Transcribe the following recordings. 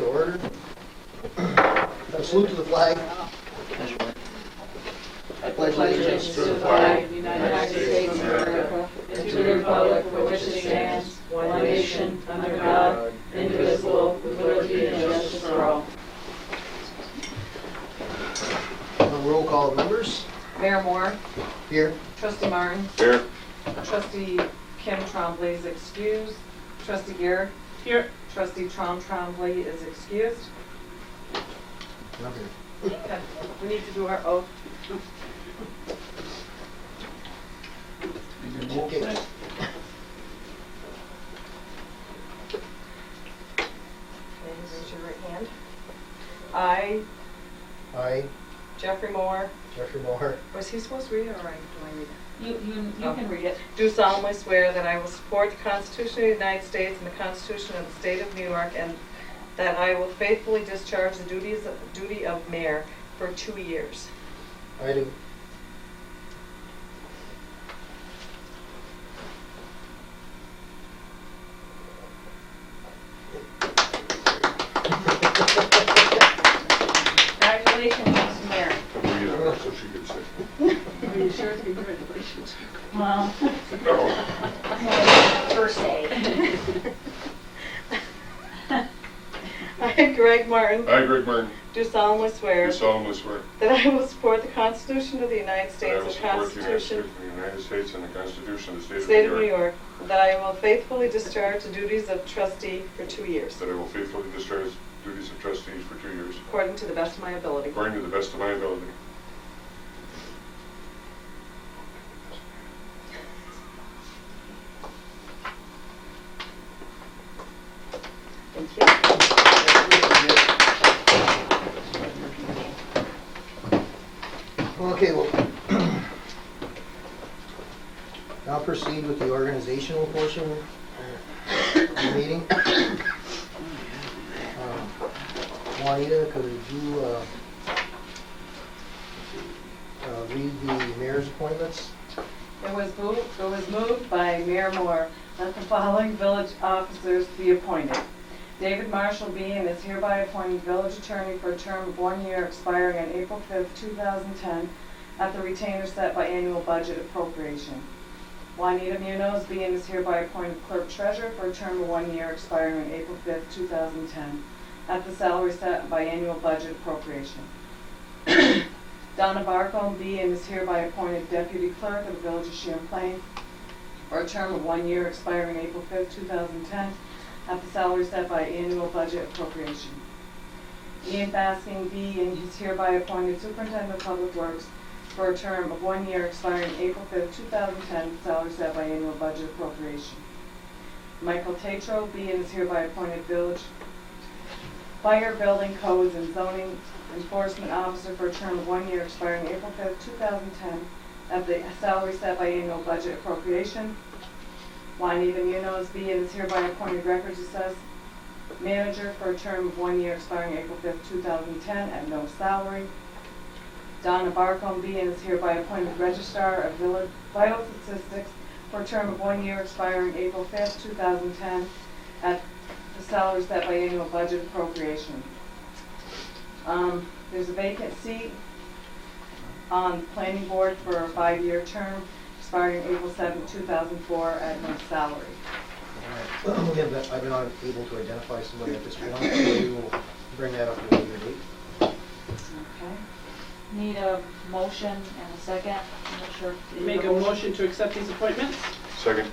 to order. Salute to the flag. I pledge allegiance to the flag of the United States of America and to the republic for which it stands, one nation, under God, indivisible, with liberty and justice for all. Roll call of members. Mayor Moore. Here. Trustee Martin. Here. Trustee Kim Trombley is excused. Trustee Garrett. Here. Trustee Trombley is excused. I'm here. Okay. We need to do our oath. Okay. Raise your right hand. I, Jeffrey Moore. Jeffrey Moore, Was he supposed to read it or do I read it? You can read it. Do solemnly swear that I will support the Constitution of the United States and the Constitution of the State of New York, and that I will faithfully discharge the duty of mayor for 2 years. I do. Congratulations, Mr. Mayor. So she could say. Are you sure? Congratulations. Well, No. first aid. I, Greg Martin, I, Greg Martin, do solemnly swear do solemnly swear that I will support the Constitution of the United that I States, will the support the Constitution United States and the Constitution of the State of New York, that I will faithfully discharge the duties of trustee for 2 years, that I will faithfully discharge the duties of trustees for 2 years, according to the best of my ability. according to the best of my ability. Thank you. Okay, well, now proceed with the organizational portion of the meeting. Juanita, could you read the mayor's appointments? It was moved by Mayor Moore that the following village officers be appointed. David Marshall be and is hereby appointed village attorney for a term of 1 year expiring on April 5th, 2010 at the retainer set by annual budget appropriation. Juanita Munoz be and is hereby appointed clerk treasurer for a term of 1 year expiring on April 5th, 2010 at the salary set by annual budget appropriation. Donna Barcombe be and is hereby appointed deputy clerk of the village of Champlain for a term of 1 year expiring April 5th, 2010 at the salary set by annual budget appropriation. Ian Basking be and is hereby appointed superintendent of public works for a term of 1 year expiring April 5th, 2010, salary set by annual budget appropriation. Michael Tatro be and is hereby appointed village fire, building, codes, and zoning enforcement officer for a term of 1 year expiring April 5th, 2010 at the salary set by annual budget appropriation. Juanita Munoz be and is hereby appointed records assessment manager for a term of 1 year expiring April 5th, 2010 at no salary. Donna Barcombe be and is hereby appointed registrar of village vital statistics for a term of 1 year expiring April 5th, 2010 at the salary set by annual budget appropriation. There's a vacant seat on the planning board for a 5-year term expiring April 7th, 2004 at no salary. All right. I've been not able to identify somebody at this point, so we will bring that up at a later date. Okay. Need a motion and a second. I'm not sure. Make a motion to accept these appointments. Second.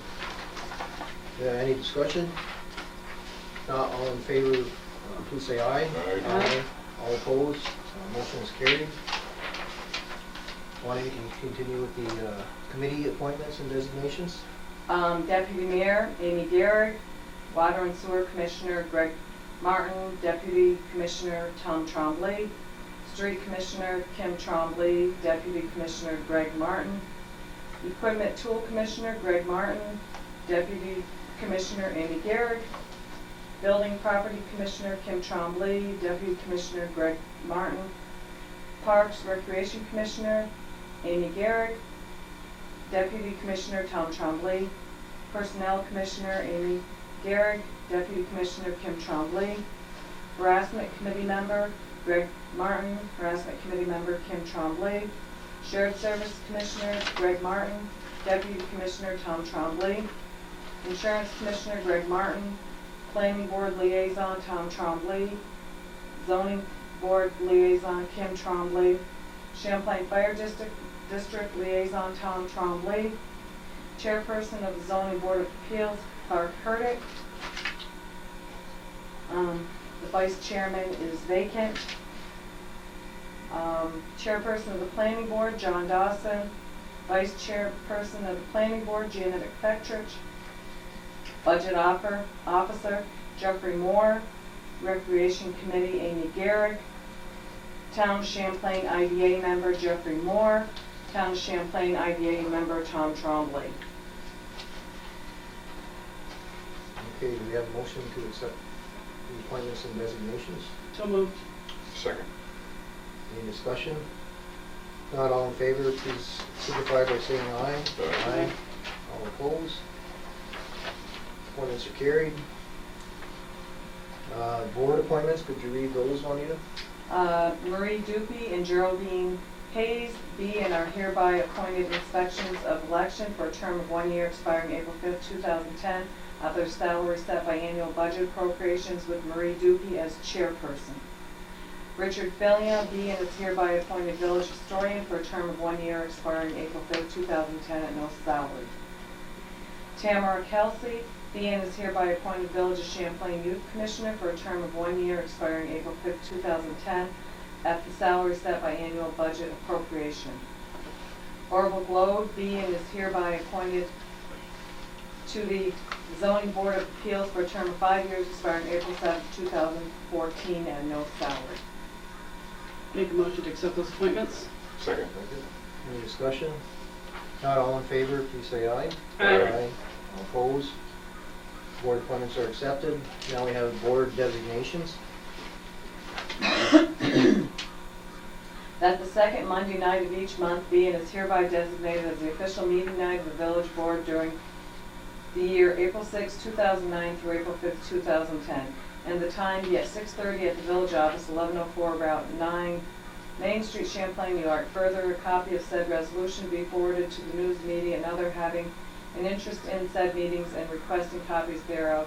Any discussion? Not all in favor, please say aye. Aye. Aye. All opposed, motion is carried. Juanita, you can continue with the committee appointments and designations. Deputy Mayor Amy Garrett, Water and Sewer Commissioner Greg Martin, Deputy Commissioner Tom Trombley, Street Commissioner Kim Trombley, Deputy Commissioner Greg Martin, Equipment Tool Commissioner Greg Martin, Deputy Commissioner Amy Garrett, Building Property Commissioner Kim Trombley, Deputy Commissioner Greg Martin, Parks Recreation Commissioner Amy Garrett, Deputy Commissioner Tom Trombley, Personnel Commissioner Amy Garrett, Deputy Commissioner Kim Trombley, Harassment Committee Member Greg Martin, Harassment Committee Member Kim Tremblay, Shared Service Commissioners Greg Martin, Deputy Commissioner Tom Tremblay, Insurance Commissioner Greg Martin, Planning Board Liaison Tom Tremblay, Zoning Board Liaison Kim Tremblay, Champlain Fire District Liaison Tom Tremblay, Chairperson of the Zoning Board of Appeals Clark Hurdick. The Vice Chairman is vacant. Chairperson of the Planning Board John Dawson, Vice Chairperson of the Planning Board Janet McFetrich, Budget Officer Jeffrey Moore, Recreation Committee Amy Garrick, Town Champlain IDA Member Jeffrey Moore, Town Champlain IDA Member Tom Tremblay. Okay, do we have a motion to accept the appointments and designations? So moved. Second. Any discussion? Not all in favor, please signify by saying aye. Aye. All opposed? Appointments are carried. Board appointments, could you read those, Juanita? Marie Dupuy and Geraldine Hayes be and are hereby appointed inspections of election for a term of 1 year expiring April 5th, 2010, at their salary set by annual budget appropriations with Marie Dupuy as chairperson. Richard Fillion be and is hereby appointed village historian for a term of 1 year expiring April 5th, 2010 at no salary. Tamara Kelsey be and is hereby appointed Village of Champlain Youth Commissioner for a term of 1 year expiring April 5th, 2010 at the salary set by annual budget appropriation. Orville Globe be and is hereby appointed to the Zoning Board of Appeals for a term of 5 years expiring April 7th, 2014 at no salary. Make a motion to accept those appointments. Second. Any discussion? Not all in favor, please say aye. Aye. All opposed? Board appointments are accepted. Now we have board designations. That the second Monday night of each month be and is hereby designated as the official meeting night of the village board during the year April 6, 2009 through April 5, 2010, and the time be at 6:30 at the village office, 1104 Route 9, Main Street, Champlain, New York. Further, a copy of said resolution be forwarded to the news media and other having an interest in said meetings and requesting copies thereof,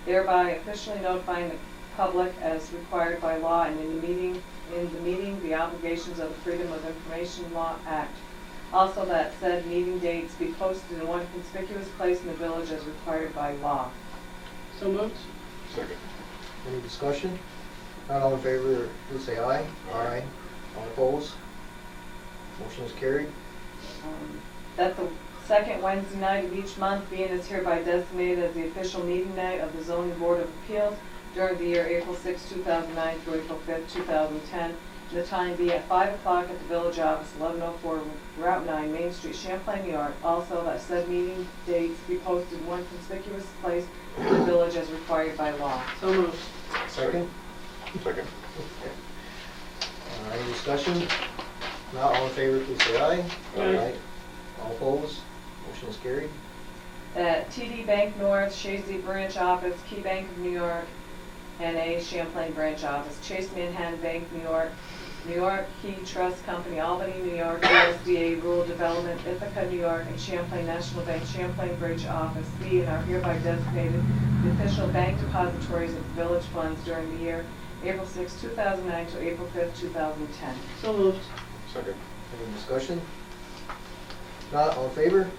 thereby officially notifying the public as required by law and in the meeting the obligations of the Freedom of Information Law Act. Also, that said meeting dates be posted in one conspicuous place in the village as required by law. So moved. Second. Any discussion? Not all in favor, please say aye. Aye. All opposed? Motion is carried. That the second Wednesday night of each month be and is hereby designated as the official meeting night of the Zoning Board of Appeals during the year April 6, 2009 through April 5, 2010. The time be at 5 o'clock at the village office, 1104 Route 9, Main Street, Champlain, New York. Also, that said meeting dates be posted in one conspicuous place in the village as required by law. So moved. Second? Second. Any discussion? Not all in favor, please say aye. Aye. All opposed? Motion is carried. At TD Bank North, Shazy Branch Office, Key Bank of New York, NA, Champlain Branch Office, Chase Manhattan Bank, New York, New York Key Trust Company, Albany, New York, USDA Rural Development, Ithaca, New York, and Champlain National Bank, Champlain Bridge Office, be and are hereby designated the official bank depositories of the village funds during the year April 6, 2009 to April 5, 2010. So moved. Second. Any discussion? Not all in favor?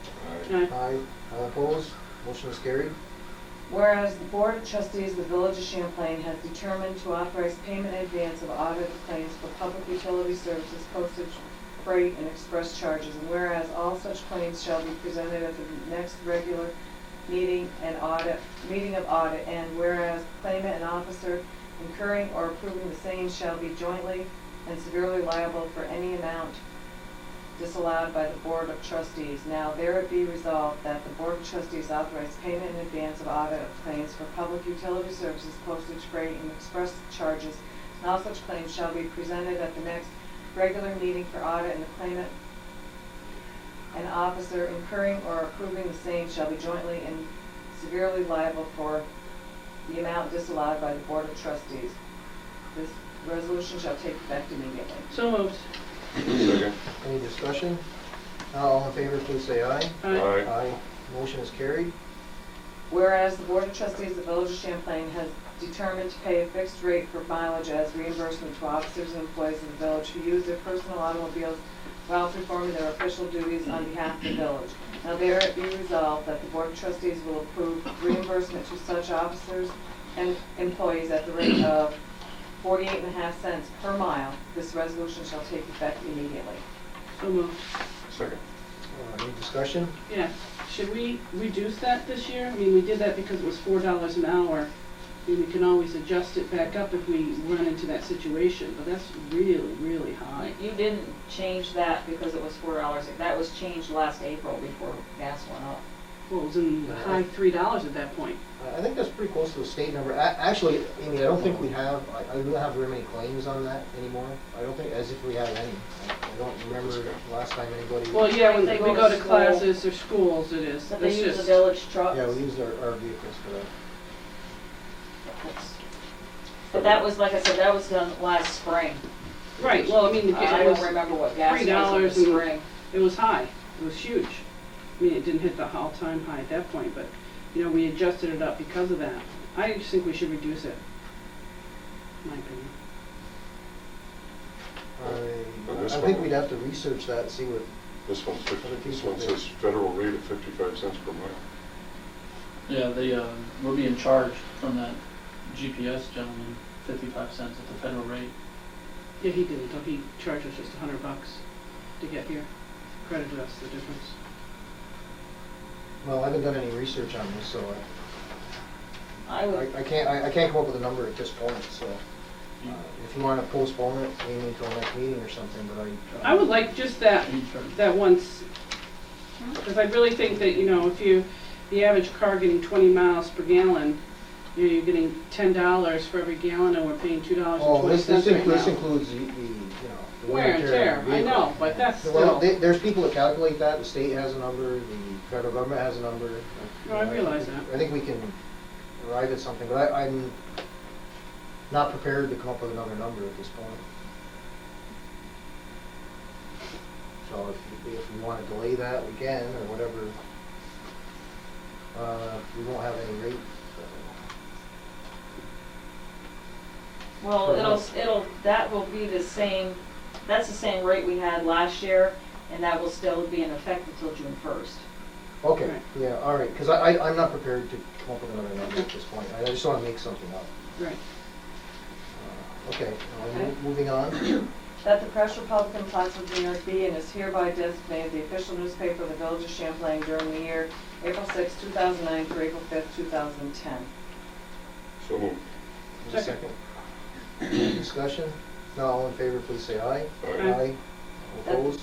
Aye. Aye. All opposed? Motion is carried. Whereas the Board of Trustees of the Village of Champlain has determined to authorize payment in advance of audited claims for public utility services, postage, freight, and express charges, and whereas all such claims shall be presented at the next regular meeting of audit, and whereas claimant and officer incurring or approving the same shall be jointly and severely liable for any amount disallowed by the Board of Trustees. Now, there it be resolved that the Board of Trustees authorize payment in advance of audit of claims for public utility services, postage, freight, and express charges, and all such claims shall be presented at the next regular meeting for audit, and the claimant and officer incurring or approving the same shall be jointly and severely liable for the amount disallowed by the Board of Trustees. This resolution shall take effect immediately. So moved. Second. Any discussion? Not all in favor, please say aye. Aye. Aye. Motion is carried. Whereas the Board of Trustees of the Village of Champlain has determined to pay a fixed rate for mileage as reimbursement to officers and employees of the village who use their personal automobiles while performing their official duties on behalf of the village. Now there it be resolved that the Board of Trustees will approve reimbursement to such officers and employees at the rate of 48.5 cents per mile. This resolution shall take effect immediately. So moved. Second. Any discussion? Yeah. Should we reduce that this year? I mean, we did that because it was $4 an hour. I mean, we can always adjust it back up if we run into that situation, but that's really, really high. You didn't change that because it was $4. That was changed last April before gas went up. Well, it was in the high $3 at that point. I think that's pretty close to the state number. Actually, Amy, I don't think we have, I don't have very many claims on that anymore. I don't think, as if we have any. I don't remember last time anybody. Well, yeah, when They we go go to to school. classes or schools, it is. But they It's use the just- village trucks. Yeah, we used our vehicles for that. But that was, like I said, that was done last spring. Right, well, I mean, I it don't was, remember what gas was in $3 the and- spring. it was high. It was huge. I mean, it didn't hit the all-time high at that point, but, you know, we adjusted it up because of that. I just think we should reduce it, in my opinion. On this I think one- we'd have to research that and see what, This one's Other this people one do. says federal rate of 55 cents per mile. Yeah, we're being charged from that GPS gentleman 55 cents at the federal rate. Yeah, he didn't, though. He charged us just $100 to get here. Credited us the difference. well, I haven't done any research on this, so I would, I can't come up with a number at this point, so. If you want to postpone it, maybe until next meeting or something, but I would like just that, that once, because I really think that, you know, if the average car getting 20 miles per gallon, you're getting $10 for every gallon, and we're paying $2.20 Oh, this right now. includes the, you know, the Wear and tear, of the I vehicle. know, but that's Well, still, there's people that calculate that, the state has a number, the federal government has a number. No, I realize that. I think we can arrive at something, but I'm not prepared to come up with another number at this point. So if we want to delay that, we can, or whatever. We won't have any rate. well, that will be the same, that's the same rate we had last year, and that will still be in effect until June 1st. Okay, Right. yeah, all right, because I'm not prepared to come up with another number at this point. I just want to make something up. right. Okay, Okay. moving on. That the Press Republican Plattsburgh, New York be and is hereby designated the official newspaper of the Village of Champlain during the year April 6, 2009 through April 5, 2010. So moved. Any second. Any discussion? Not all in favor, please say aye. Aye. Opposed?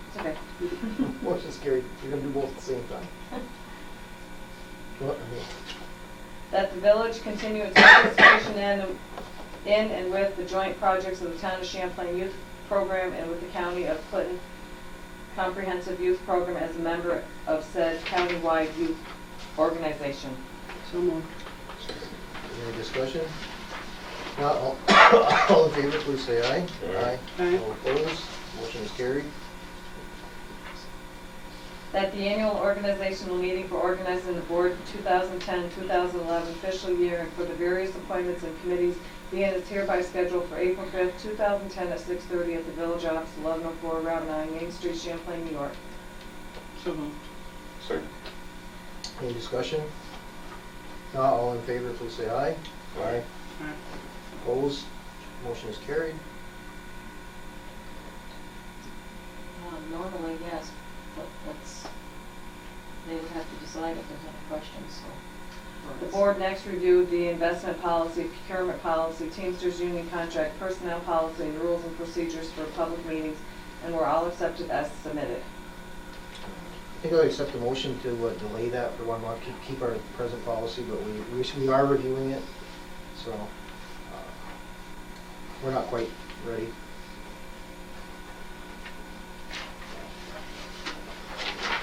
It's okay. Motion's carried. You're gonna do both at the same time. What? That the village continue its participation in and with the joint projects of the Town of Champlain Youth Program and with the County of Clinton Comprehensive Youth Program as a member of said countywide youth organization. So moved. Any discussion? Not all, all in favor, please say aye. Aye. Aye. All opposed? Motion is carried. That the annual organizational meeting for organizing the board 2010-2011 fiscal year and for the various appointments and committees be and is hereby scheduled for April 5th, 2010 at 6:30 at the village office, 1104 Route 9, Main Street, Champlain, New York. So moved. Second. Any discussion? Not all in favor, please say aye. Aye. Aye. Opposed? Motion is carried. Normally, yes, but they would have to decide if there's any questions, so. The board next reviewed the investment policy, procurement policy, Teamsters union contract, personnel policy, and rules and procedures for public meetings, and were all accepted as submitted. I think I would accept the motion to delay that for 1 month, keep our present policy, but we are reviewing it, so we're not quite ready.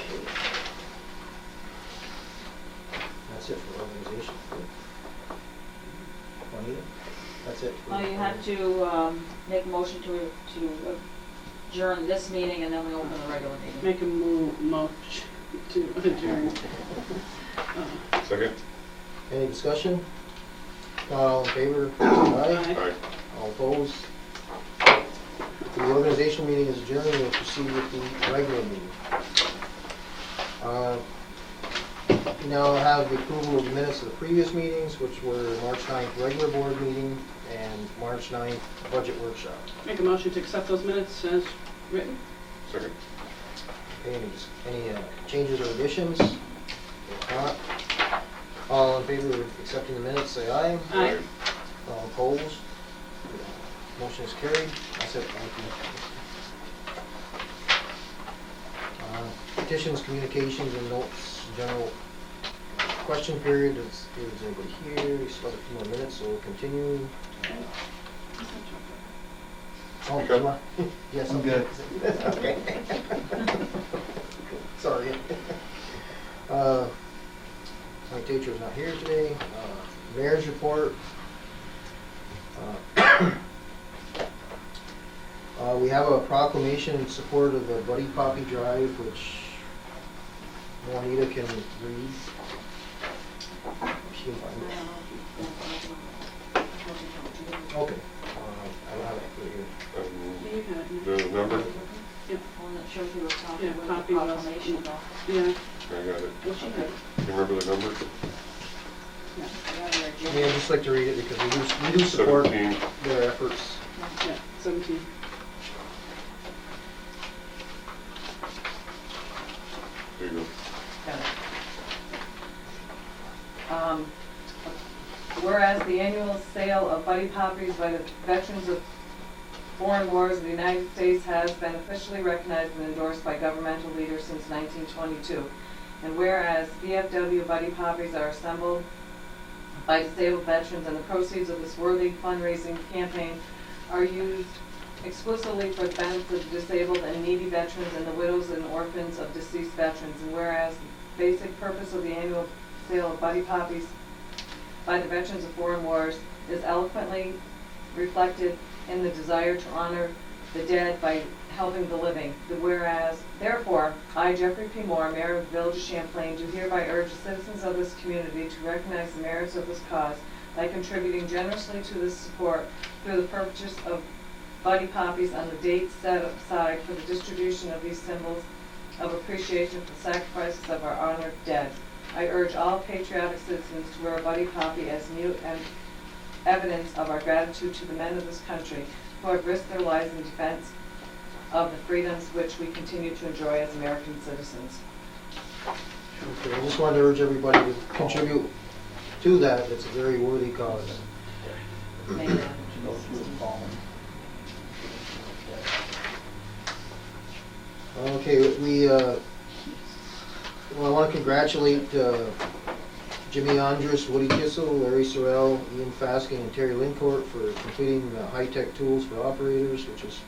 Okay. That's it for organization. Juanita? That's it. Well, you have to make a motion to adjourn this meeting, and then we open the regular meeting. Make a motion to adjourn. Second? Any discussion? Not all in favor? Aye. Aye. All opposed? The organizational meeting is adjourned. We'll proceed with the regular meeting. We now have the approval of the minutes of the previous meetings, which were March 9th regular board meeting and March 9th budget workshop. Make a motion to accept those minutes as written. Second? Okay, any changes or additions? If not, all in favor of accepting the minutes, say aye. Aye. All opposed? Motion is carried. That's it, thank you. Petitions, communications, and notes, general question period. Is anybody here? We still have a few more minutes, so we'll continue. Oh, You good? you want- Yes, I'm good. Okay. Sorry. Mike Tatro is not here today. Mayor's report. We have a proclamation in support of the Buddy Poppy Drive, which Juanita can read. She can find it. Okay. I don't have it right here. You had it, The number? One that shows you a copy Yeah, with the copy was- proclamation though. yeah. I got it. Well, she had it. You remember the number? Yeah. I got your agenda. Yeah, I'd just like to read it because we do support 17. their efforts. Yeah, 17. There you go. Got it. Whereas the annual sale of Buddy Poppies by the veterans of foreign wars of the United States has been officially recognized and endorsed by governmental leaders since 1922. And whereas VFW Buddy Poppies are assembled by disabled veterans and the proceeds of this worthy fundraising campaign are used exclusively for the benefit of disabled and needy veterans and the widows and orphans of deceased veterans. And whereas the basic purpose of the annual sale of Buddy Poppies by the veterans of foreign wars is eloquently reflected in the desire to honor the dead by helping the living. Therefore, I, Jeffrey P. Moore, Mayor of the Village of Champlain, do hereby urge the citizens of this community to recognize the merits of this cause by contributing generously to this support through the purchase of Buddy Poppies on the date set aside for the distribution of these symbols of appreciation for the sacrifices of our honored dead. I urge all patriotic citizens to wear a Buddy Poppy as mute and evidence of our gratitude to the men of this country who have risked their lives in defense of the freedoms which we continue to enjoy as American citizens. Okay, I just wanted to urge everybody to contribute to that. It's a very worthy cause. Thank you. Okay, I want to congratulate Jimmy Andrus, Woody Kissel, Larry Sorrell, Ian Fasking, and Terry Lincourt for completing the high-tech tools for operators, which is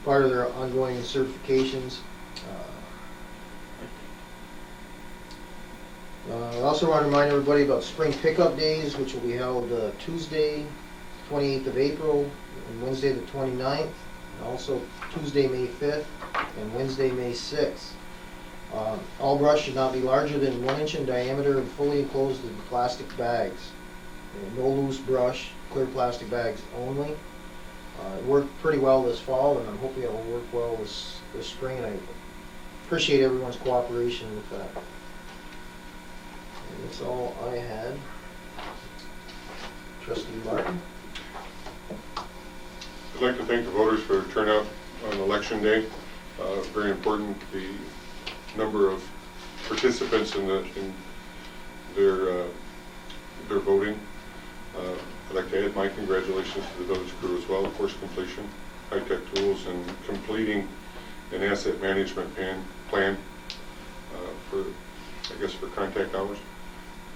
part of their ongoing certifications. I also want to remind everybody about spring pickup days, which will be held Tuesday, 28th of April, and Wednesday, the 29th, and also Tuesday, May 5th, and Wednesday, May 6th. All brush should not be larger than 1 inch in diameter and fully enclosed in plastic bags. No loose brush, clear plastic bags only. It worked pretty well this fall, and I'm hoping it will work well this spring, and I appreciate everyone's cooperation with that. And that's all I had. Trustee Martin? I'd like to thank the voters for their turnout on election day. Very important, the number of participants in their voting. I'd like to add my congratulations to the village crew as well, of course, completion, high-tech tools, and completing an asset management plan for contact hours.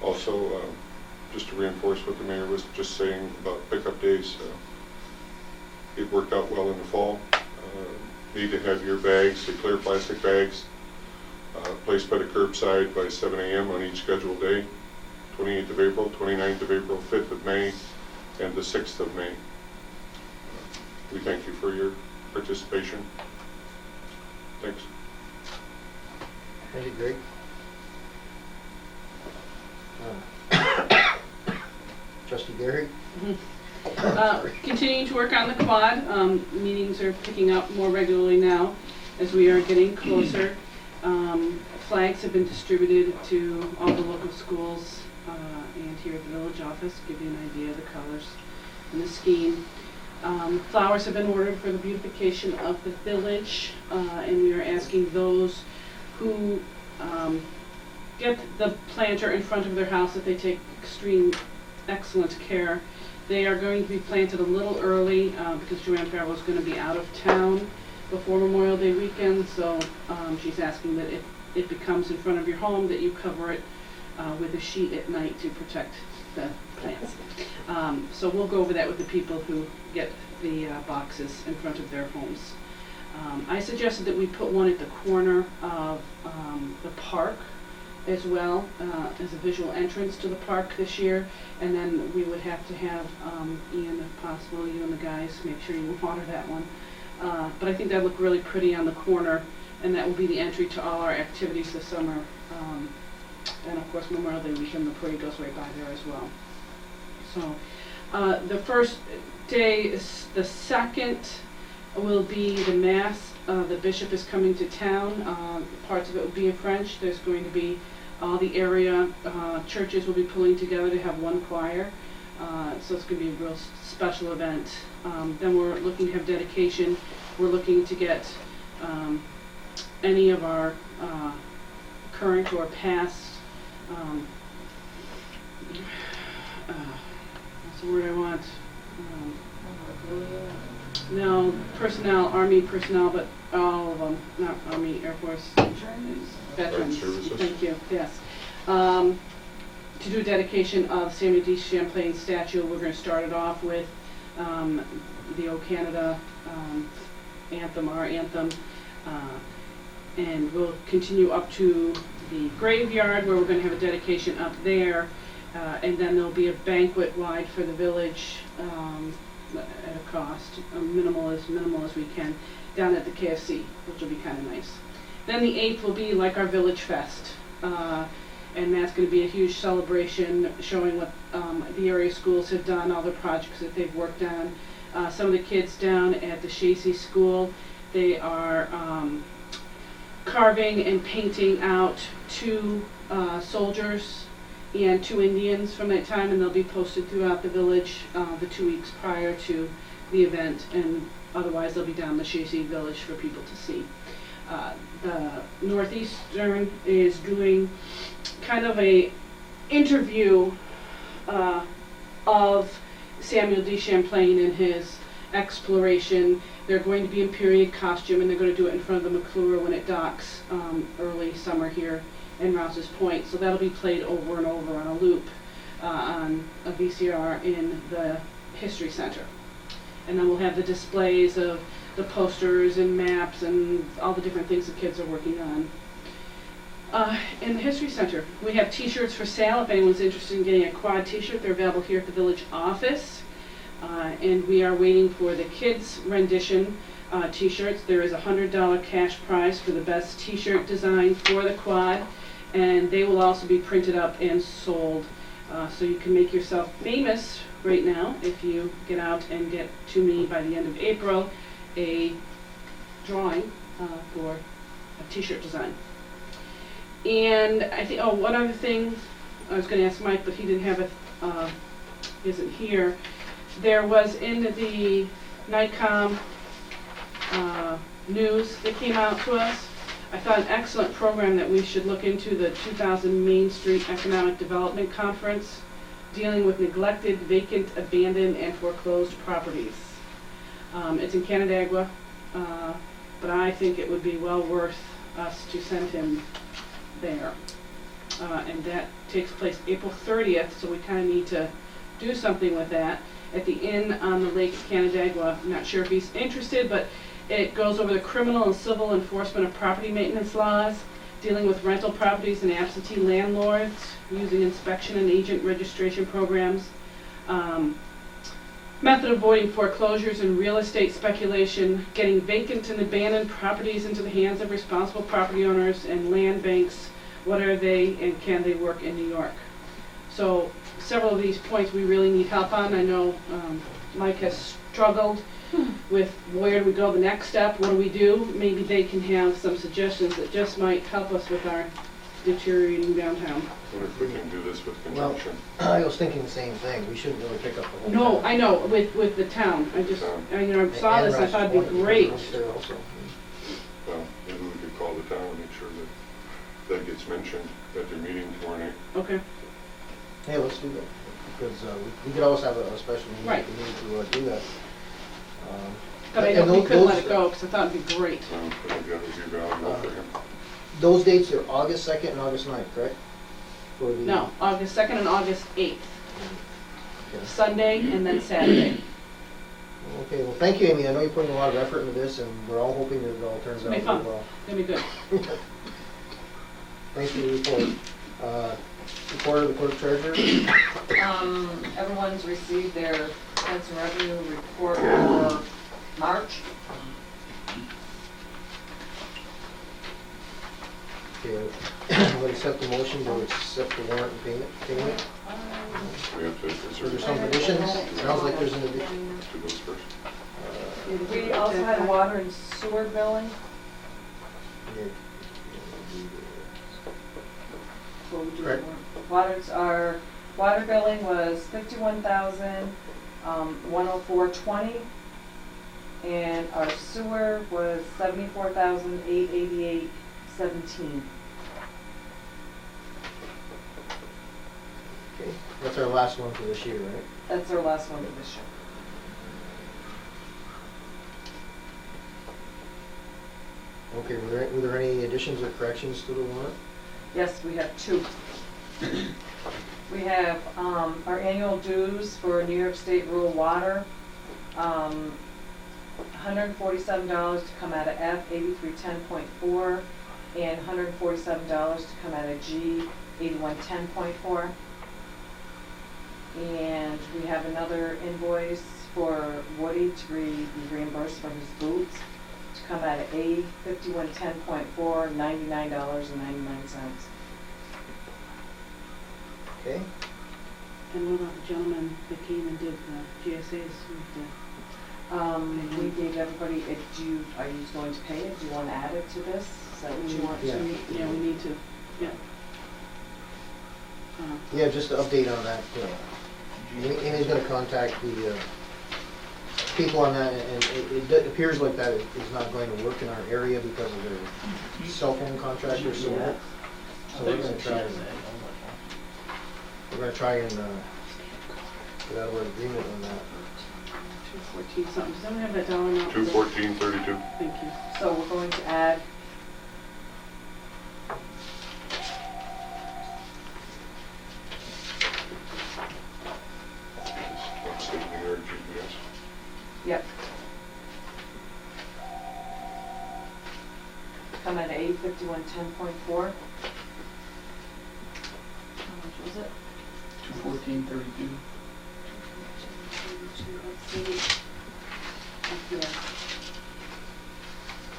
Also, just to reinforce what the mayor was just saying about pickup days, it worked out well in the fall. Need to have your bags, the clear plastic bags, placed by the curbside by 7 a.m. on each scheduled day, 28th of April, 29th of April, 5th of May, and the 6th of May. We thank you for your participation. Thanks. Thank you, Greg. Trustee Garrett? Continuing to work on the quad. Meetings are picking up more regularly now as we are getting closer. Flags have been distributed to all the local schools and here at the village office, give you an idea of the colors and the scheme. Flowers have been ordered for the beautification of the village, and we are asking those who get the planter in front of their house that they take excellent care. They are going to be planted a little early because Joanne Farrell is going to be out of town before Memorial Day weekend, so she's asking that if it becomes in front of your home, that you cover it with a sheet at night to protect the plants. So we'll go over that with the people who get the boxes in front of their homes. I suggested that we put one at the corner of the park as well as a visual entrance to the park this year, and then we would have to have Ian, if possible, you and the guys, make sure you water that one. But I think that looked really pretty on the corner, and that will be the entry to all our activities this summer. And of course, Memorial Day weekend, the parade goes right by there as well. So the first day, the second, will be the Mass. The bishop is coming to town. Parts of it will be in French. There's going to be all the area churches will be pulling together to have one choir. So it's going to be a real special event. Then we're looking to have dedication. We're looking to get any of our current or past what's the word I want? No, personnel, Army personnel, but all of them, not Army, Air Force, veterans. Services. Thank you, yes. To do a dedication of Samuel D. Champlain statue, we're going to start it off with the O Canada anthem, our anthem, and we'll continue up to the graveyard where we're going to have a dedication up there, and then there'll be a banquet wide for the village at a cost, minimal as we can, down at the KFC, which will be kind of nice. Then the 8th will be like our Village Fest, and that's going to be a huge celebration showing what the area schools have done, all the projects that they've worked on. Some of the kids down at the Shacy School, they are carving and painting out 2 soldiers and 2 Indians from that time, and they'll be posted throughout the village the 2 weeks prior to the event, and otherwise they'll be down the Shacy Village for people to see. The Northeastern is doing kind of a interview of Samuel D. Champlain and his exploration. They're going to be in period costume, and they're going to do it in front of the McClure when it docks early summer here in Rouse's Point. So that'll be played over and over on a loop on a VCR in the History Center. And then we'll have the displays of the posters and maps and all the different things the kids are working on. In the History Center, we have t-shirts for sale. If anyone's interested in getting a quad t-shirt, they're available here at the village office. And we are waiting for the kids' rendition t-shirts. There is a $100 cash prize for the best t-shirt design for the quad, and they will also be printed up and sold. So you can make yourself famous right now if you get out and get to me by the end of April a drawing for a t-shirt design. And I think, one other thing, I was going to ask Mike, but he didn't have it, isn't here. There was in the NICOM news that came out to us, I thought an excellent program that we should look into, the 2000 Main Street Economic Development Conference, dealing with neglected, vacant, abandoned, and foreclosed properties. It's in Canandaigua, but I think it would be well worth us to send him there. And that takes place April 30th, so we kind of need to do something with that. At the inn on the lake at Canandaigua, I'm not sure if he's interested, but it goes over the criminal and civil enforcement of property maintenance laws, dealing with rental properties and absentee landlords, using inspection and agent registration programs. Method of avoiding foreclosures and real estate speculation, getting vacant and abandoned properties into the hands of responsible property owners and land banks. What are they and can they work in New York? So several of these points we really need help on. I know Mike has struggled with where do we go the next step, what do we do? Maybe they can have some suggestions that just might help us with our deteriorating downtown. I wonder if we can do this with conjunction. I was thinking the same thing, we shouldn't really pick up the whole. No, town. I know, with the town, I just, I saw And this, I thought it'd be Rochester, great. Rochester also. Well, maybe we could call the town and make sure that gets mentioned at their meeting tomorrow night. Okay, Hey, let's do that, because we could always have a special meeting Right. if we need to do that. but I And know we couldn't let those- it go, because I thought it'd be great. I think that would be valuable for him. Those dates are August 2nd and August 9th, correct? For the- No, August 2nd and August 8th, Okay. Sunday and then Saturday. Okay, well, thank you, Amy, I know you're putting a lot of effort into this, and we're all hoping that it all turns out It'll be really fun. well. It'll be good. Thanks for the report. Report of the clerk treasurer? Everyone's received their expense and revenue report for March. Okay, we'll accept the motion to accept the warrant and payment. We have to, is Are there there some additions? Sounds like there's an addition. to those first? We also had water and sewer billing. Correct. Water billing was 51,104.20, and our sewer was 74,888.17. Okay, that's our last one for this year, right? That's our last one for this year. Okay, were there any additions or corrections to the warrant? Yes, we have two. We have our annual dues for New York State Rural Water, $147 to come out of F, 8310.4, and $147 to come out of G, 8110.4. And we have another invoice for Woody to be reimbursed for his boots to come out of A, 5110.4, $99.99. Okay, And what about the gentleman that came and did the GSAs with We gave everybody, are you going to pay it? Do you want to add it to this? Is that what you want Yeah. to? yeah, we need to, yeah. yeah, just to update on that, Amy's gonna contact the people on that, and it appears like that is not going to work in our area because of their cell phone contractor, so we're gonna try and get out of our agreement on that. 214 something, does anyone have that dollar amount? 214.32. Thank you. So we're going to add Upstate New York GPS. Yep. Come at A 5110.4. How much was it? 214.32.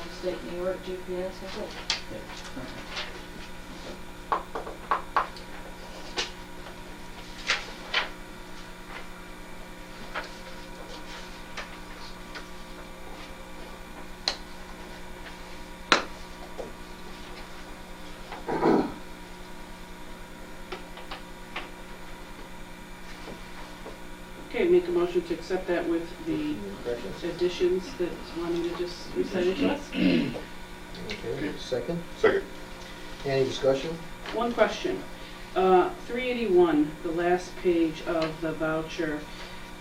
Upstate New York GPS, was it? Okay, make a motion to accept that with the Corrections? additions that want me to just recite it to us. Okay, second? Second. Any discussion? One question. 381, the last page of the voucher,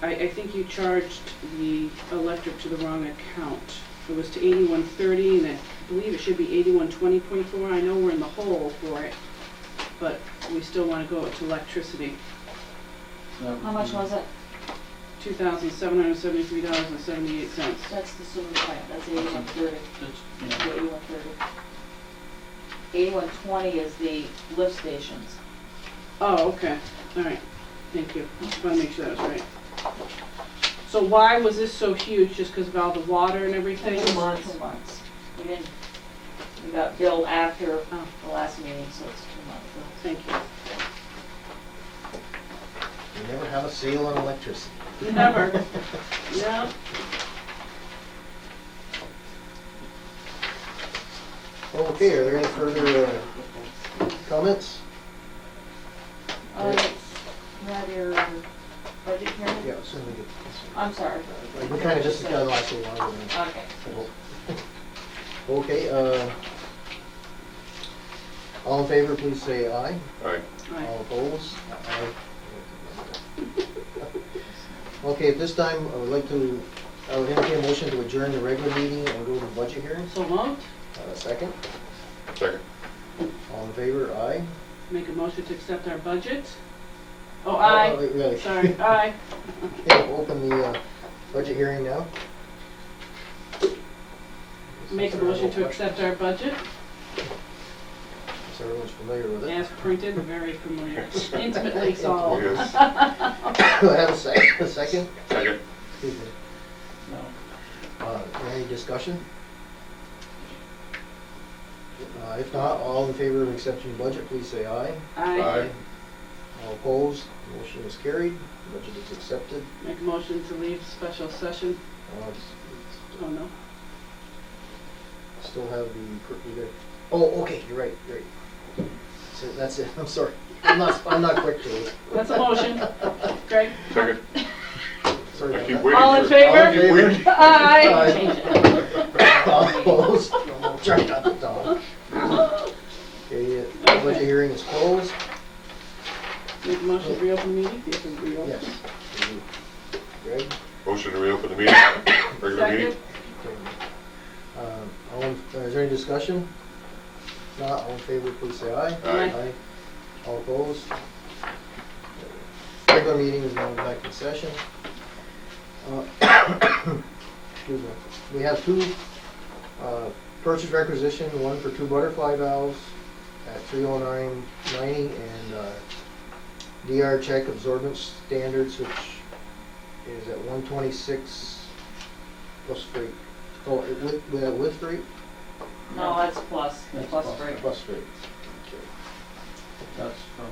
I think you charged the electric to the wrong account. It was to 8130, and I believe it should be 8120.4. I know we're in the hole for it, but we still want to go to electricity. How much was it? $2,773.78. That's the sewer plant, that's 8130. That's, yeah. 8130. 8120 is the lift stations. Oh, okay, all right, thank you. Just want to make sure that was right. So why was this so huge? Just because of all the water and everything? 2 months. 2 months. We got billed after Oh. the last meeting, so it's 2 months. Thank you. We never have a sale on electricity. Never. Yeah. Okay, are there any further comments? You have your budget hearing? Yeah, as soon as we get. I'm sorry. We kind of just got last little while. Okay. Okay, all in favor, please say aye. Aye. Right. All opposed? Aye. Okay, at this time, I would entertain a motion to adjourn the regular meeting and go to the budget hearing. So moved. Second, Second. all in favor, aye. Make a motion to accept our budget. Oh, aye. Really? Sorry, aye. Okay, we'll open the budget hearing now. Make a motion to accept our budget So everyone's familiar with it. as printed, very familiar, intimately solved. Yes. Do I have a second? Second. Excuse me. No. Any discussion? If not, all in favor of accepting the budget, please say aye. Aye. All opposed, motion is carried, budget is accepted. Make a motion to leave special session. Oh, no. Still have the, oh, okay, you're right. So that's it, I'm sorry. I'm not quick to it. That's a motion. Greg? Second. Sorry I about keep that. waiting. All in for- favor? I keep waiting. Aye. Change it. All opposed? Try not to talk. Okay, budget hearing is closed. Make a motion to reopen the meeting? Yes, we reopen. Yes. Greg? Motion to reopen the meeting, regular meeting. Second. Is there any discussion? If not, all in favor, please say aye. Aye. All opposed? Regular meeting is now back in session. Excuse me. We have two purchase requisition, one for 2 butterfly valves at $309.90 and DR check absorbent standards, which is at $126 plus freight. Oh, with freight? No, that's plus, That's plus plus. break. Plus freight. Okay. That's from.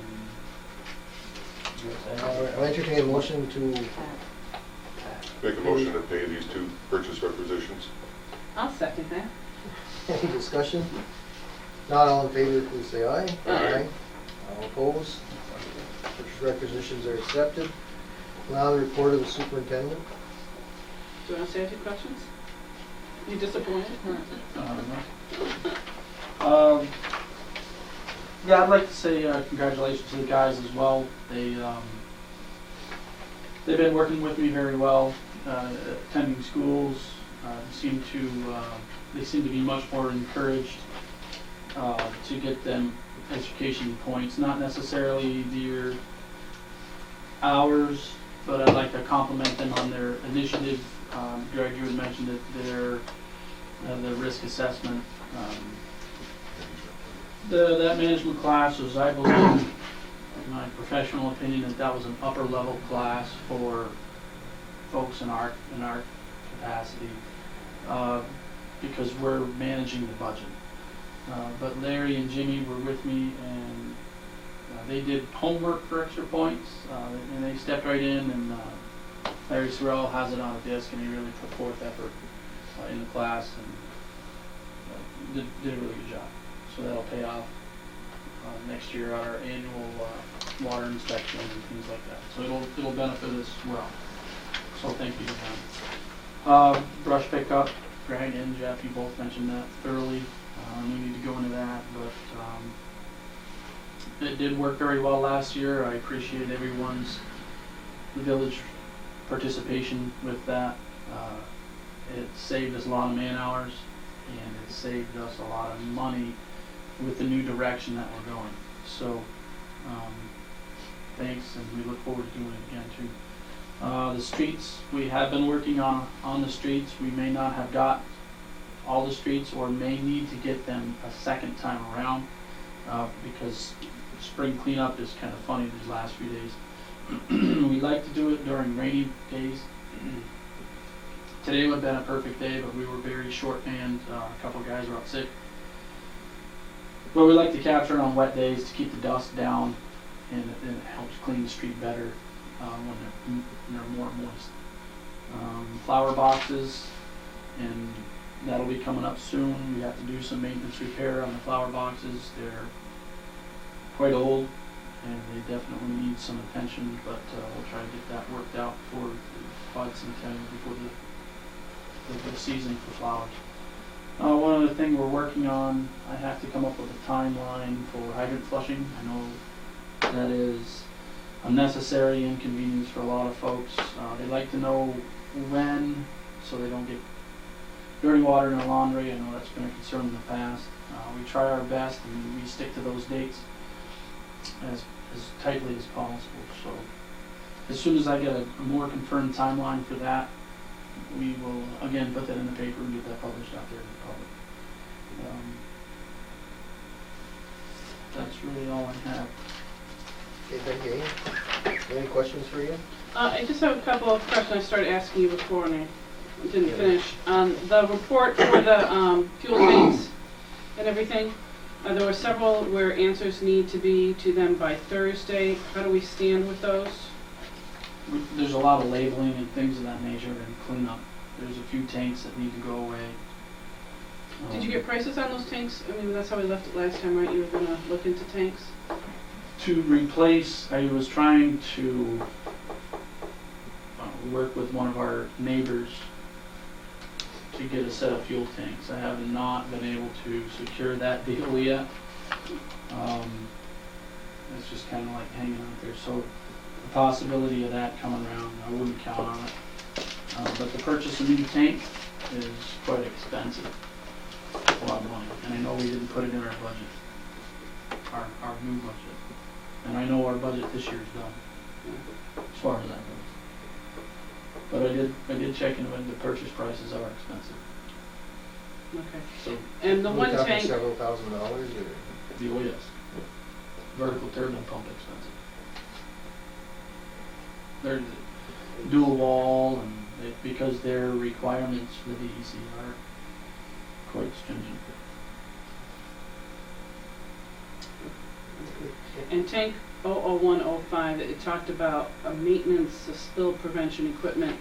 I'll entertain a motion to, Make a motion to pay these 2 purchase requisitions. I'll second that. any discussion? Not all in favor, please say aye. Aye. All opposed? Purchase requisitions are accepted. Now the report of the superintendent. Do you want to say a few questions? You disappointed? Yeah, I'd like to say congratulations to the guys as well. They've been working with me very well, attending schools. They seem to be much more encouraged to get them education points, not necessarily their hours, but I'd like to compliment them on their initiative. Greg, you had mentioned that the risk assessment. That management class was, I believe, in my professional opinion, that was an upper level class for folks in our capacity, because we're managing the budget. But Larry and Jimmy were with me, and they did homework for extra points, and they stepped right in, and Larry Sorrell has it on a disc, and he really put forth effort in the class, and did a really good job. So that'll pay off next year on our annual water inspection and things like that. So it'll benefit us well. So thank you to them. Brush pickup, Greg and Jeff, you both mentioned that thoroughly. We need to go into that, but it did work very well last year. I appreciate the village participation with that. It saved us a lot of man hours, and it saved us a lot of money with the new direction that we're going. So thanks, and we look forward to doing it again too. The streets, we have been working on the streets. We may not have got all the streets, or may need to get them a second time around, because spring cleanup is kind of funny these last few days. We like to do it during rainy days, Today would have been a perfect day, but we were very short-manned. A couple guys were out sick. But we like to capture it on wet days to keep the dust down, and it helps clean the street better when they're more moist. Flower boxes, and that'll be coming up soon. We have to do some maintenance repair on the flower boxes. They're quite old, and they definitely need some attention, but we'll try to get that worked out for the bicentennial before the season for flowers. One other thing we're working on, I have to come up with a timeline for hydrant flushing. I know that is a necessary inconvenience for a lot of folks. They like to know when, so they don't get dirty water in the laundry. I know that's been a concern in the past. We try our best, and we stick to those dates as tightly as possible. So as soon as I get a more confirmed timeline for that, we will again put that in the paper and get that published out there to the public. That's really all I have. Okay, thank you, Ian. Any questions for you? I just have a couple of questions I started asking you before and I didn't finish. The report for the fuel tanks and everything, there were several where answers need to be to them by Thursday. How do we stand with those? There's a lot of labeling and things of that nature and cleanup. There's a few tanks that need to go away. Did you get prices on those tanks? I mean, that's how we left it last time, right? You were going to look into tanks? To replace, I was trying to work with one of our neighbors to get a set of fuel tanks. I have not been able to secure that deal yet. It's just kind of like hanging out there. So the possibility of that coming around, I wouldn't count on it. But the purchase of a new tank is quite expensive. A lot of money. And I know we didn't put it in our budget, our new budget. And I know our budget this year is done, as far as that goes. But I did check into it, the purchase prices are expensive. Okay. So, And the one We're talking tank, several $1,000s or? the OES, vertical turbine pump expensive. They're dual wall, and because their requirements for the DEC are quite stringent. and tank 00105, it talked about a maintenance, a spill prevention equipment.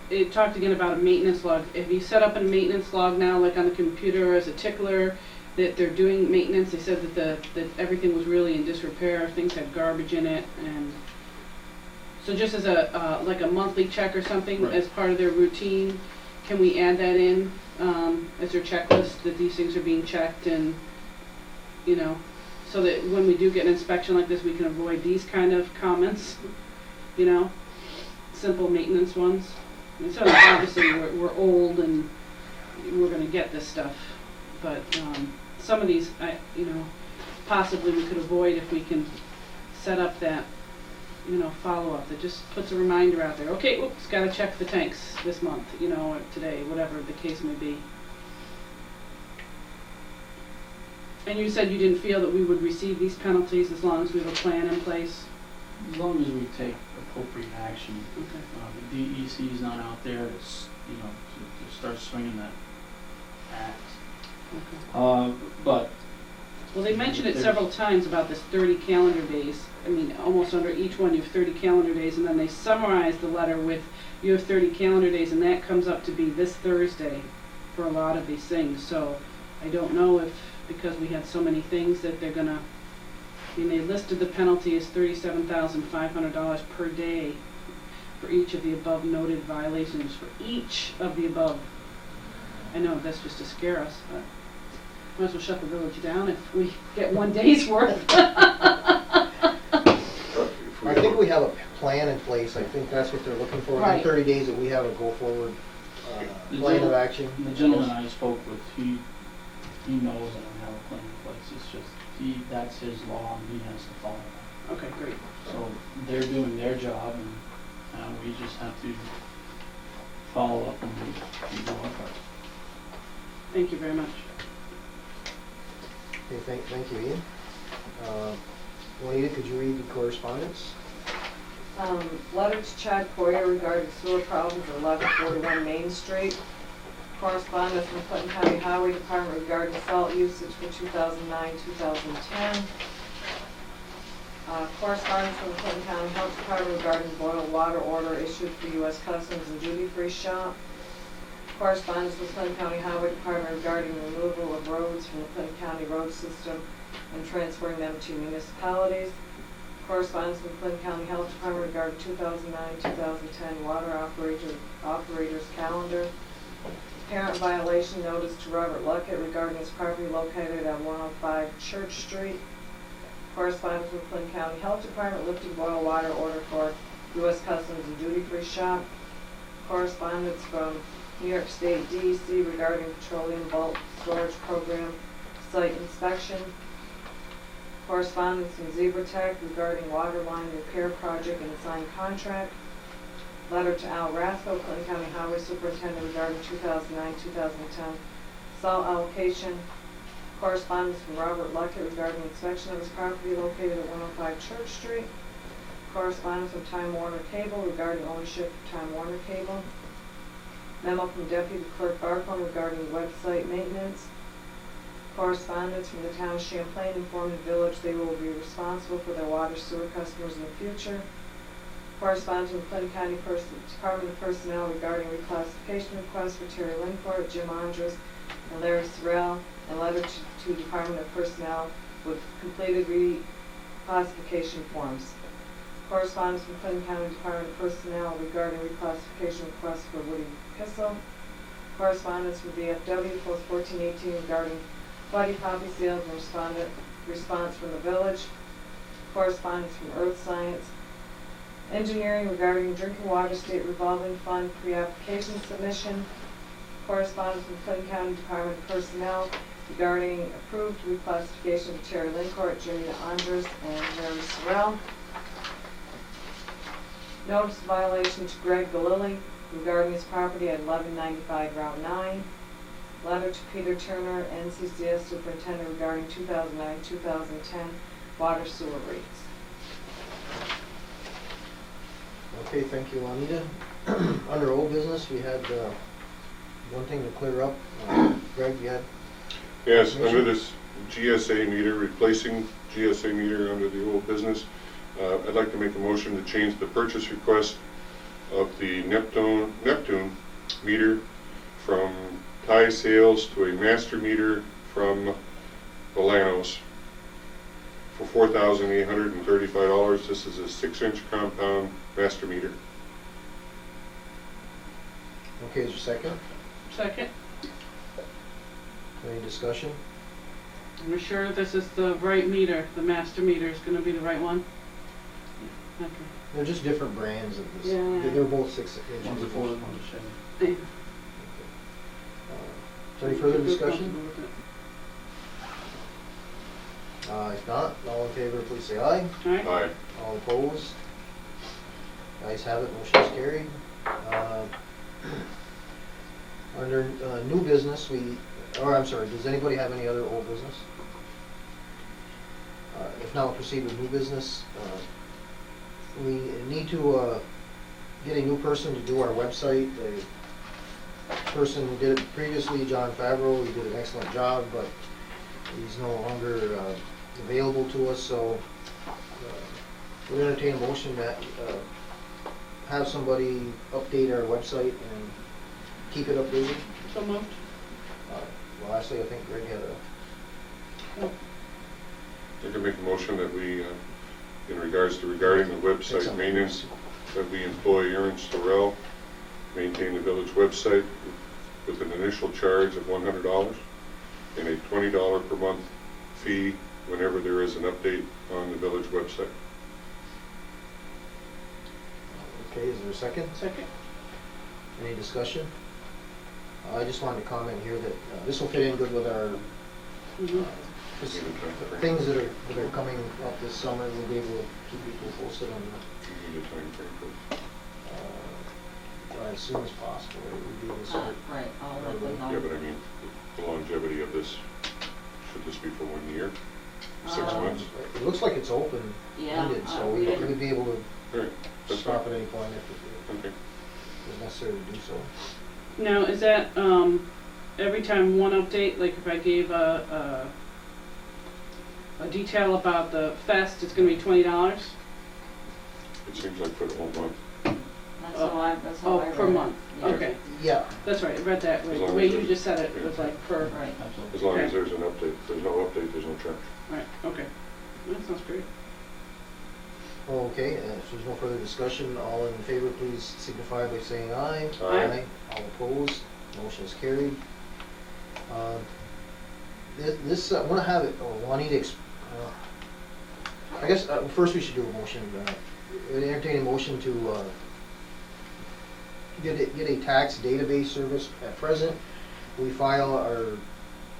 It talked again about a maintenance log. Have you set up a maintenance log now, like on the computer as a tickler, that they're doing maintenance? They said that that everything was really in disrepair, things had garbage in it, and so just as a like a monthly check or something, right, as part of their routine, can we add that in as their checklist, that these things are being checked, and you know, so that when we do get an inspection like this, we can avoid these kind of comments, you know, simple maintenance ones. And so obviously we're old and we're going to get this stuff, but some of these, you know, possibly we could avoid if we can set up that, you know, follow-up that just puts a reminder out there. Okay, oops, got to check the tanks this month, you know, or today, whatever the case may be. And you said you didn't feel that we would receive these penalties as long as we have a plan in place? As long as we take appropriate action. Okay. The DEC is not out there to, you know, to start swinging that axe. Okay. But Well, they mentioned it there's- several times about this 30 calendar days. I mean, almost under each one you have 30 calendar days, and then they summarize the letter with you have 30 calendar days, and that comes up to be this Thursday for a lot of these things. So I don't know if, because we had so many things, that they're gonna, I mean, they listed the penalty as $37,500 per day for each of the above noted violations, for each of the above. I know that's just to scare us, but might as well shut the village down if we get one day's worth. I think we have a plan in place. I think that's what they're looking for. Right. In 30 days that we have a go-forward The plan of gen- action. the gentleman I spoke with, he knows that we have a plan in place. It's just, that's his law and he has to follow that. Okay, great. So they're doing their job, and we just have to follow up and do our part. Thank you very much. Okay, thank you, Ian. Juanita, could you read the correspondence? Letter to Chad Poyer regarding sewer problems at 1141 Main Street. Correspondence from Clinton County Highway Department regarding salt usage for 2009-2010. Correspondence from the Clinton County Health Department regarding boiled water order issued for U.S. Customs and Duty Free Shop. Correspondence with Clinton County Highway Department regarding removal of roads from the Clinton County road system and transferring them to municipalities. Correspondence with Clinton County Health Department regarding 2009-2010 water operators calendar. Parent violation notice to Robert Luckett regarding his property located at 105 Church Street. Correspondence with Clinton County Health Department lifting boil water order for U.S. Customs and Duty Free Shop. Correspondence from New York State DEC regarding petroleum bulk storage program site inspection. Correspondence from ZebraTech regarding water line repair project and signed contract. Letter to Al Rathko, Clinton County Highway Superintendent regarding 2009-2010 salt allocation. Correspondence from Robert Luckett regarding inspection of his property located at 105 Church Street. Correspondence from Time Warner Cable regarding ownership of Time Warner Cable. Memo from Deputy Clerk Barcom regarding website maintenance. Correspondence from the town of Champlain informing the village they will be responsible for their water sewer customers in the future. Correspondence from Clinton County Department of Personnel regarding reclassification requests for Terry Lincourt, Jim Andres, and Larry Sorrell, and letter to Department of Personnel with completed reclassification forms. Correspondence from Clinton County Department of Personnel regarding reclassification requests for Woody Kissel. Correspondence from VFW Post 1418 regarding Buddy Poppy sales and response from the village. Correspondence from Earth Science. Engineering regarding drinking water state revolving fund pre-application submission. Correspondence from Clinton County Department of Personnel regarding approved reclassification of Terry Lincourt, Jimmy Andres, and Larry Sorrell. Notice of violation to Greg Galili regarding his property at 1195 Route 9. Letter to Peter Turner, NCCS Superintendent regarding 2009-2010 water sewer rates. Okay, thank you, Juanita. Under old business, we had one thing to clear up. Greg, you had? Yes, under this GSA meter, replacing GSA meter under the old business, I'd like to make a motion to change the purchase request of the Neptune meter from Thai Sales to a master meter from Bolanos for $4,835. This is a 6-inch compound master meter. Okay, is there a second? Second. Any discussion? We're sure this is the right meter, the master meter is gonna be the right one? Okay. They're just different brands of this. Yeah. They're both 6 inches. One's a Ford, one's a Chevy. Yeah. Is there any further discussion? If not, all in favor, please say aye. All right. Aye. All opposed? Ayes have it, motion is carried. Under new business, does anybody have any other old business? If not, we'll proceed with new business. We need to get a new person to do our website. The person who did it previously, John Favreau, he did an excellent job, but he's no longer available to us, so we're going to entertain a motion that have somebody update our website and keep it updated. So moved. Well, actually, I think Greg had a... I can make a motion that we, regarding the website maintenance, that we employ Aaron Storell, maintain the village website with an initial charge of $100 and a $20 per month fee whenever there is an update on the village website. Okay, is there a second? Second. Any discussion? I just wanted to comment here that this will fit in good with our Mm-hmm. things that are coming up this summer. We'll be able to keep people posted on that. Need a time frame, please. As soon as possible. We'll be able to start. Right, I'll let them know. Yeah, but I mean, the longevity of this, should this be for 1 year? 6 months? It looks like it's open Yeah, ended, so we we didn't- would be able to All right. That's stop fine. at any point if Okay. it's necessary to do so. Now, is that, every time one update, like if I gave a detail about the fest, it's gonna be $20? It seems like for the whole month. That's how Oh, I read it. per month, Yeah. okay, Yeah, that's right, I read that, As right. long The way as you it- just said it yeah. was like per, Right. Absolutely. As long as Okay. there's an update. If there's no update, there's no charge. right, okay, that sounds great. okay, if there's no further discussion, all in favor, please signify by saying aye. Aye. All opposed, motion is carried. This, I wanna have it, or Juanita, I guess, first we should do a motion, entertain a motion to, get a tax database service. At present, we file our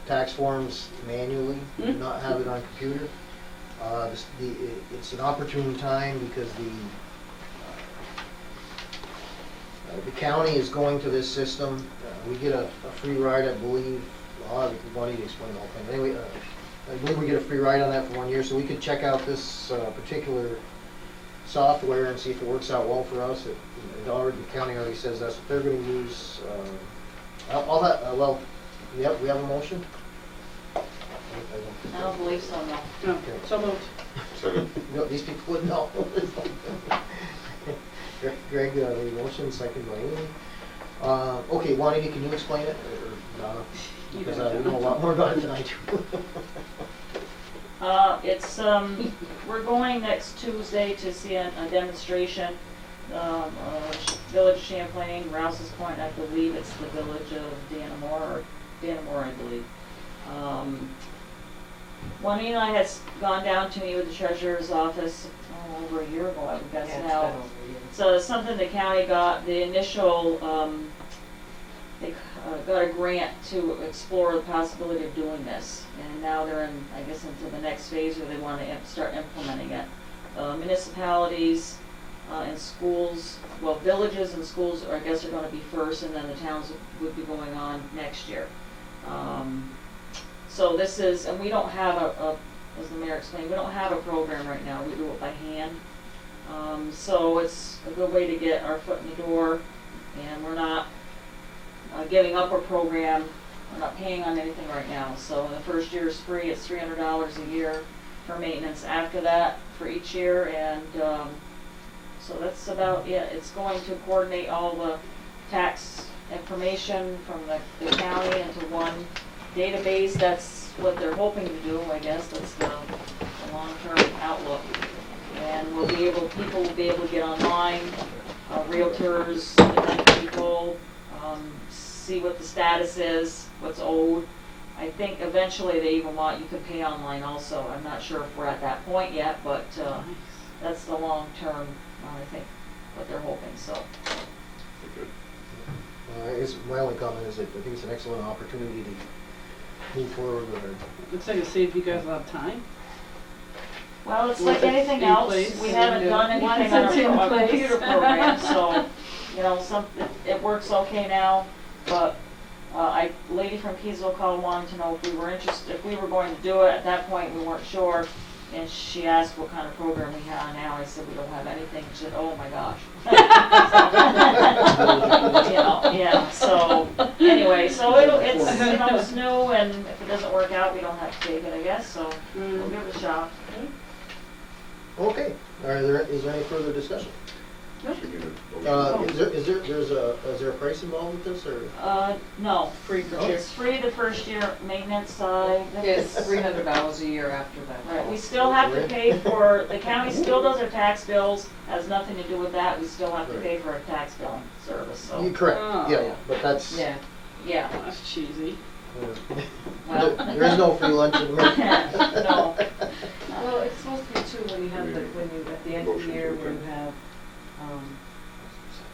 tax forms manually, do Mhm. not have it on computer. It's an opportune time because the county is going to this system. We get a free ride, I believe. I need to explain the whole thing. Anyway, I believe we get a free ride on that for 1 year, so we could check out this particular software and see if it works out well for us. The county already says that's what they're going to use. Yep, we have a motion? I don't believe so, no. No, Okay. so moved. Second. No, these people wouldn't know. Greg, the motion, second by Amy. Okay, Juanita, can you explain it, or Donna? Because I know a lot more about it than I do. It's, we're going next Tuesday to see a demonstration, Village of Champlain, Rouse's Point, I believe it's the village of Dannemore, I believe. Juanita and I had gone down to meet with the treasurer's office over a year ago, I would guess Yeah, it's now. been over a year. So it's something the county got, the initial, they got a grant to explore the possibility of doing this. And now they're in, I guess, into the next phase where they want to start implementing it. Municipalities and schools, well, villages and schools, I guess, are going to be first, and then the towns would be going on next year. So this is, and we don't have as the mayor explained, we don't have a program right now. We do it by hand. So it's a good way to get our foot in the door, and we're not giving up our program. We're not paying on anything right now. So the first year is free. It's $300 a year for maintenance. After that, for each year, and so that's about it. It's going to coordinate all the tax information from the county into one database. That's what they're hoping to do, I guess. That's the long-term outlook. And people will be able to get online, realtors, independent people, see what the status is, what's owed. I think eventually they even want you to pay online also. I'm not sure if we're at that point yet, but that's the long-term, I think, what they're hoping, so. Good. I guess my only comment is that I think it's an excellent opportunity to move forward with our. Looks like it saved you guys a lot of time. Well, it's Once like it's anything in else, place, we and haven't you- done once anything on it's in our place. computer program, so, it works okay now, but a lady from Keysville called, wanting to know if we were interested, if we were going to do it. At that point, we weren't sure, and she asked what kind of program we had now. I said, we don't have anything. She said, oh my gosh. Yeah, so, anyway, so it's new, and if it doesn't work out, we don't have to take it, I guess, so we'll give it a shot. Okay, is there any further discussion? Should get a motion. Is there a price involved with this, or? No, Free for Okay. it's free the first year maintenance, I think It's $300 a year after that. Right, we still have to pay for, the county still does our tax bills, has nothing to do with that, we still have to pay for a tax billing service, so, You're correct, Oh. yeah, but that's. Yeah. yeah. That's cheesy. Well. There is no free lunch in here. No. Well, it's supposed to be too when you have at the end of the year, where you have,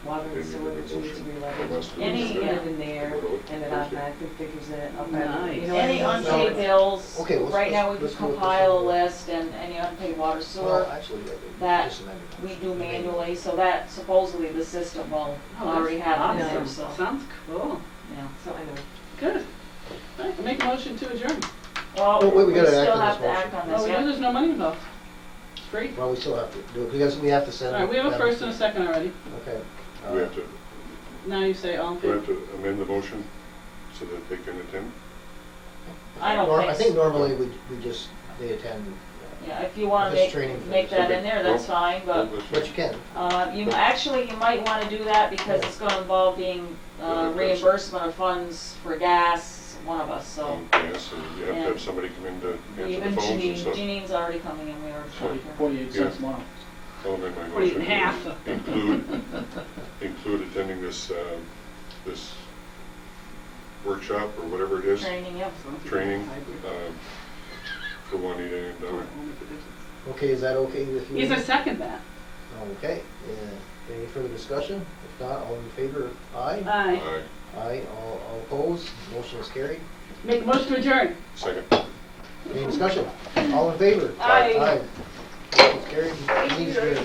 water and sewer that you need to be levied. Any, You just put it in there, and it automatically figures it up. Nice. You know what I Any mean? unpaid bills, Okay, let's- right now we let's can go with this compile a one. list, and any unpaid water Well, sewer, actually, that just amend it. we do manually, so that supposedly the system will Oh, already that's have it in there, awesome. so, Sounds cool. yeah. So I know. Good. All right, make a motion to adjourn. Well, Oh, wait, we we gotta act still on have this to act motion. on Oh, this, we know yeah. there's no money involved. free. Well, we still have to do it, because we have to send. All right, we have a them- first and a second already. Okay. Do we have to, Now you say all in do we favor. have to amend the motion so that they can attend? I don't I think think so. normally we just, they attend, Yeah, if you wanna If it's training for make this. that in there, that's fine, but, but you can. you might wanna do that because it's gonna involve being, Yeah, reimbursement of funds for gas, one of us, so. Yes, and you have to Yeah. have somebody come in to answer Even the phones and Janine, stuff. Janine's already coming in, we already told her. 48 cents a mile. I'll amend my 48 motion and a half. to include attending this, this workshop or whatever it is, Training, yep. training, for Juanita and Donna. Okay, is that okay with you? He's a second that. Okay, any further discussion? If not, all in favor, aye? Aye. Aye. Aye, all opposed, motion is carried. Make a motion to adjourn. Second. Any discussion? All in favor? Aye. Aye. Motion is carried. Meeting's adjourned.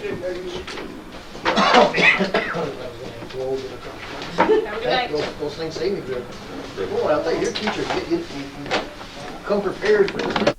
Have a good night. Those things say me good. Good. Boy, I'll tell you, your teacher, you come prepared for this.